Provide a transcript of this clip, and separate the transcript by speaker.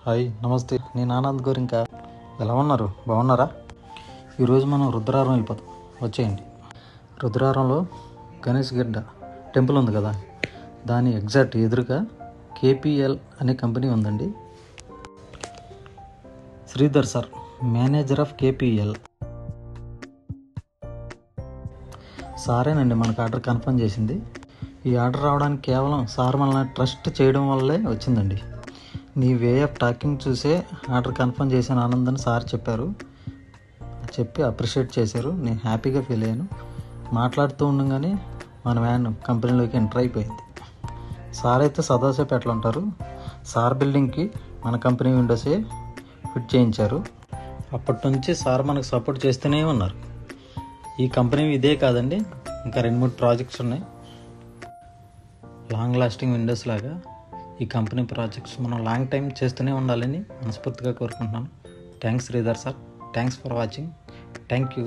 Speaker 1: Hi నమస్తే, నేను ఆనంద్ గోరింక. ఎలా ఉన్నారు? బాగున్నారా? ఈరోజు మనం రుద్రారం వెళ్ళిపోతాం, వచ్చేయండి. రుద్రారంలో గణేష్ గిడ్డ టెంపుల్ ఉంది కదా, దాని ఎగ్జాక్ట్ ఎదురుగా కేపీఎల్ అనే కంపెనీ ఉందండి. Sridhar sir, manager of KPL సారేనండి మనకు ఆర్డర్ కన్ఫర్మ్ చేసింది. ఈ ఆర్డర్ రావడానికి కేవలం సార్ మనల్ని ట్రస్ట్ చేయడం వల్లే వచ్చిందండి. నీ వే ఆఫ్ టాకింగ్ చూసే ఆర్డర్ కన్ఫర్మ్ చేసిన ఆనందని సార్ చెప్పి అప్రిషియేట్ చేశారు. నేను హ్యాపీగా ఫీల్ అయ్యాను. మాట్లాడుతూ ఉండగానే మన వ్యాన్ కంపెనీలోకి ఎంటర్ అయిపోయింది. సార్ అయితే సదాసేపు ఎట్లా ఉంటారు. సార్ బిల్డింగ్కి మన కంపెనీ విండోసే ఫిట్ చేయించారు. అప్పటి నుంచి సార్ మనకు సపోర్ట్ చేస్తూనే ఉన్నారు. ఈ కంపెనీ ఇదే కాదండి, ఇంకా 2-3 ప్రాజెక్ట్స్ ఉన్నాయి. లాంగ్ లాస్టింగ్ విండోస్ లాగా ఈ కంపెనీ ప్రాజెక్ట్స్ మనం లాంగ్ టైం చేస్తూనే ఉండాలని మనస్ఫూర్తిగా కోరుకుంటున్నాను. Thanks Sridhar sir. Thanks for watching. Thank you.